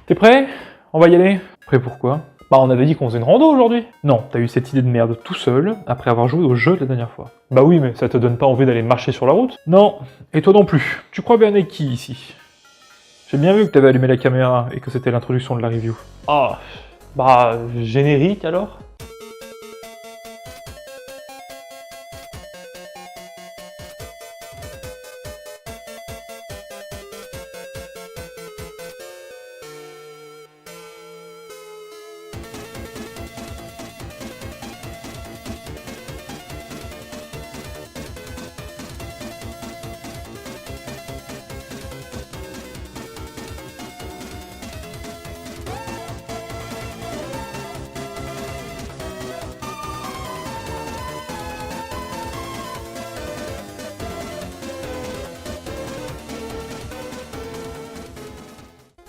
T'es prêt? On va y aller? Prêt pourquoi? Bah on avait dit qu'on faisait une rando aujourd'hui. Non, t'as eu cette idée de merde tout seul, après avoir joué au jeu la dernière fois. Bah oui, mais ça te donne pas envie d'aller marcher sur la route? Non, et toi non plus. Tu crois bien être qui ici? J'ai bien vu que t'avais allumé la caméra et que c'était l'introduction de la review. Ah, bah générique alors?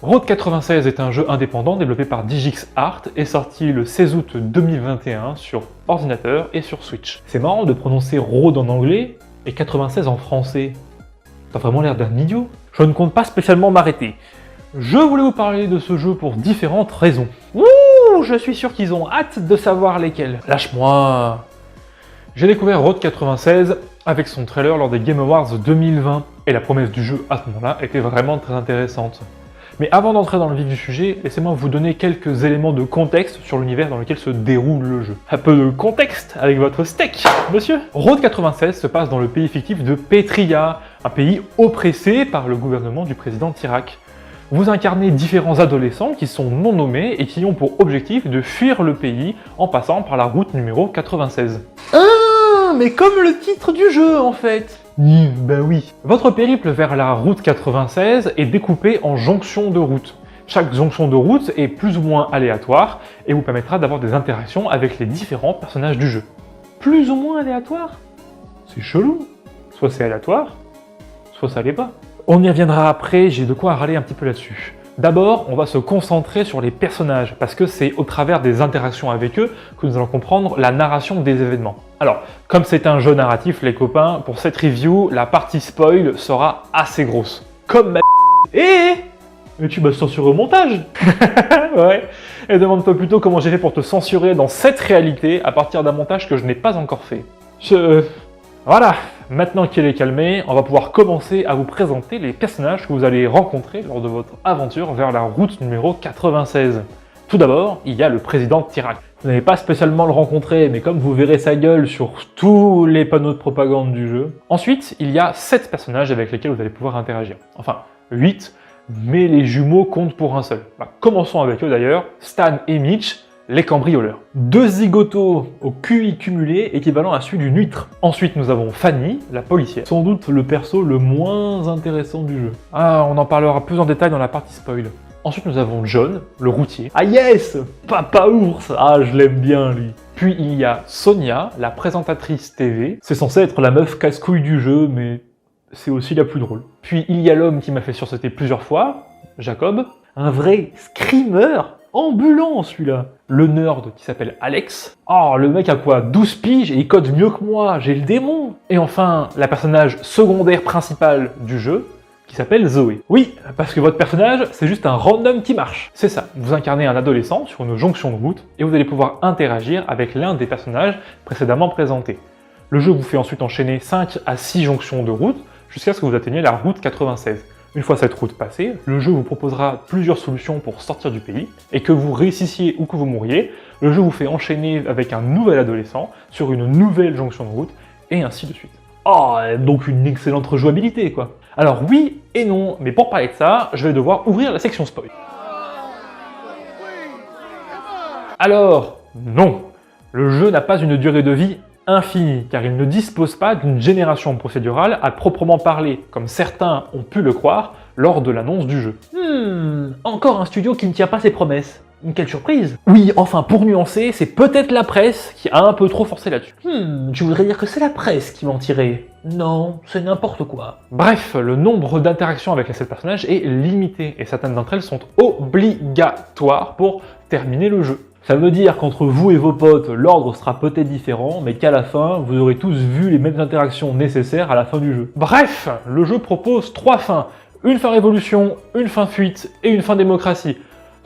Road 96 est un jeu indépendant développé par Digix Art et sorti le 16 août 2021 sur ordinateur et sur Switch. C'est marrant de prononcer Road en anglais et 96 en français. T'as vraiment l'air d'un idiot. Je ne compte pas spécialement m'arrêter. Je voulais vous parler de ce jeu pour différentes raisons. Ouh, je suis sûr qu'ils ont hâte de savoir lesquelles. Lâche-moi. J'ai découvert Road 96 avec son trailer lors des Game Awards 2020 et la promesse du jeu à ce moment-là était vraiment très intéressante. Mais avant d'entrer dans le vif du sujet, laissez-moi vous donner quelques éléments de contexte sur l'univers dans lequel se déroule le jeu. Un peu de contexte avec votre steak, monsieur. Road 96 se passe dans le pays fictif de Petria, un pays oppressé par le gouvernement du président Tirak. Vous incarnez différents adolescents qui sont non nommés et qui ont pour objectif de fuir le pays en passant par la route numéro 96. Ah, mais comme le titre du jeu en fait. Ben oui. Votre périple vers la route 96 est découpé en jonctions de route. Chaque jonction de route est plus ou moins aléatoire et vous permettra d'avoir des interactions avec les différents personnages du jeu. Plus ou moins aléatoire? C'est chelou. Soit c'est aléatoire, soit ça l'est pas. On y reviendra après, j'ai de quoi râler un petit peu là-dessus. D'abord, on va se concentrer sur les personnages, parce que c'est au travers des interactions avec eux que nous allons comprendre la narration des événements. Alors, comme c'est un jeu narratif, les copains, pour cette review, la partie spoil sera assez grosse. Comme ma mais tu m'as censuré au montage. Ouais, et demande-toi plutôt comment j'ai fait pour te censurer dans cette réalité à partir d'un montage que je n'ai pas encore fait. Voilà, maintenant qu'il est calmé, on va pouvoir commencer à vous présenter les personnages que vous allez rencontrer lors de votre aventure vers la route numéro 96. Tout d'abord, il y a le président Tirak. Vous n'allez pas spécialement le rencontrer, mais comme vous verrez sa gueule sur tous les panneaux de propagande du jeu. Ensuite, il y a 7 personnages avec lesquels vous allez pouvoir interagir. Enfin, 8, mais les jumeaux comptent pour un seul. Bah, commençons avec eux d'ailleurs, Stan et Mitch, les cambrioleurs. 2 zigotos au QI cumulé équivalent à celui d'une huître. Ensuite, nous avons Fanny, la policière. Sans doute le perso le moins intéressant du jeu. Ah, on en parlera plus en détail dans la partie spoil. Ensuite, nous avons John, le routier. Ah yes, Papa Ours. Ah, je l'aime bien, lui. Puis il y a Sonia, la présentatrice TV. C'est censé être la meuf casse-couille du jeu, mais c'est aussi la plus drôle. Puis il y a l'homme qui m'a fait sursauter plusieurs fois, Jacob. Un vrai screamer ambulant, celui-là. Le nerd qui s'appelle Alex. Oh, le mec a quoi, 12 piges et il code mieux que moi, j'ai le démon. Et enfin, la personnage secondaire principale du jeu, qui s'appelle Zoé. Oui, parce que votre personnage, c'est juste un random qui marche. C'est ça, vous incarnez un adolescent sur une jonction de route et vous allez pouvoir interagir avec l'un des personnages précédemment présentés. Le jeu vous fait ensuite enchaîner 5 à 6 jonctions de route jusqu'à ce que vous atteigniez la route 96. Une fois cette route passée, le jeu vous proposera plusieurs solutions pour sortir du pays, et que vous réussissiez ou que vous mouriez, le jeu vous fait enchaîner avec un nouvel adolescent sur une nouvelle jonction de route, et ainsi de suite. Oh, donc une excellente rejouabilité quoi. Alors oui et non, mais pour parler de ça, je vais devoir ouvrir la section spoil. Alors, non, le jeu n'a pas une durée de vie infini, car il ne dispose pas d'une génération procédurale à proprement parler, comme certains ont pu le croire lors de l'annonce du jeu. Encore un studio qui ne tient pas ses promesses. Quelle surprise! Oui, enfin, pour nuancer, c'est peut-être la presse qui a un peu trop forcé là-dessus. Tu voudrais dire que c'est la presse qui mentirait? Non, c'est n'importe quoi. Bref, le nombre d'interactions avec les 7 personnages est limité, et certaines d'entre elles sont obligatoires pour terminer le jeu. Ça veut dire qu'entre vous et vos potes, l'ordre sera peut-être différent, mais qu'à la fin, vous aurez tous vu les mêmes interactions nécessaires à la fin du jeu. Bref, le jeu propose 3 fins. Une fin révolution, une fin fuite et une fin démocratie.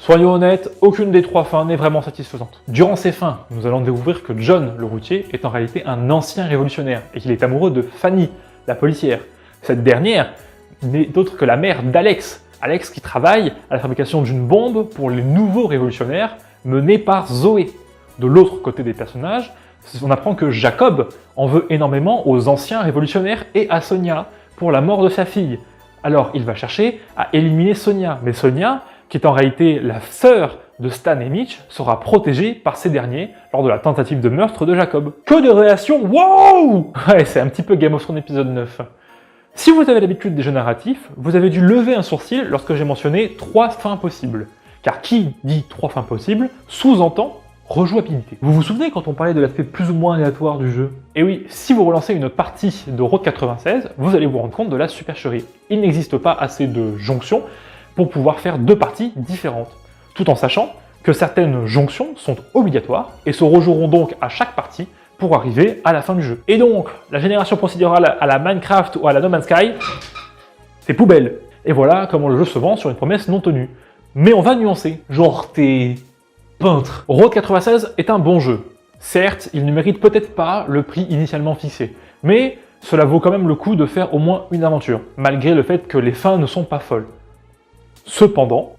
Soyons honnêtes, aucune des 3 fins n'est vraiment satisfaisante. Durant ces fins, nous allons découvrir que John, le routier, est en réalité un ancien révolutionnaire et qu'il est amoureux de Fanny, la policière. Cette dernière n'est autre que la mère d'Alex. Alex qui travaille à la fabrication d'une bombe pour les nouveaux révolutionnaires menés par Zoé. De l'autre côté des personnages, on apprend que Jacob en veut énormément aux anciens révolutionnaires et à Sonia pour la mort de sa fille. Alors il va chercher à éliminer Sonia, mais Sonia, qui est en réalité la sœur de Stan et Mitch, sera protégée par ces derniers lors de la tentative de meurtre de Jacob. Que de réactions, wow! Ouais, c'est un petit peu Game of Thrones épisode 9. Si vous avez l'habitude des jeux narratifs, vous avez dû lever un sourcil lorsque j'ai mentionné 3 fins possibles. Car qui dit 3 fins possibles sous-entend rejouabilité. Vous vous souvenez quand on parlait de l'aspect plus ou moins aléatoire du jeu? Et oui, si vous relancez une partie de Road 96, vous allez vous rendre compte de la supercherie. Il n'existe pas assez de jonctions pour pouvoir faire 2 parties différentes, tout en sachant que certaines jonctions sont obligatoires et se rejoueront donc à chaque partie pour arriver à la fin du jeu. Et donc, la génération procédurale à la Minecraft ou à la No Man's Sky, c'est poubelle. Et voilà comment le jeu se vend sur une promesse non tenue. Mais on va nuancer. Genre, t'es peintre. Road 96 est un bon jeu. Certes, il ne mérite peut-être pas le prix initialement fixé, mais cela vaut quand même le coup de faire au moins une aventure, malgré le fait que les fins ne sont pas folles. Cependant,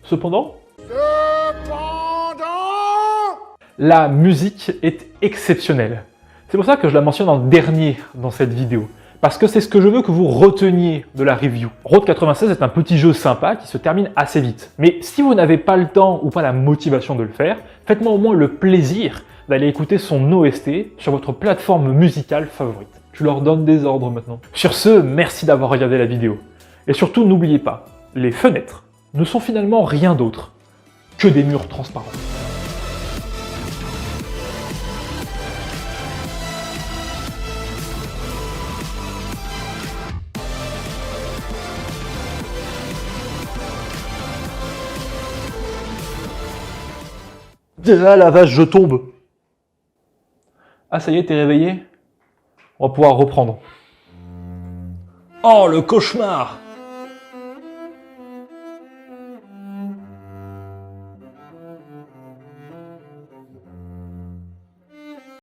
la musique est exceptionnelle. C'est pour ça que je la mentionne en dernier dans cette vidéo, parce que c'est ce que je veux que vous reteniez de la review. Road 96 est un petit jeu sympa qui se termine assez vite. Mais si vous n'avez pas le temps ou pas la motivation de le faire, faites-moi au moins le plaisir d'aller écouter son OST sur votre plateforme musicale favorite. Je leur donne des ordres maintenant. Sur ce, merci d'avoir regardé la vidéo. Et surtout, n'oubliez pas, les fenêtres ne sont finalement rien d'autre que des murs transparents. Ah la vache, je tombe. Ah ça y est, t'es réveillé? On va pouvoir reprendre. Oh le cauchemar!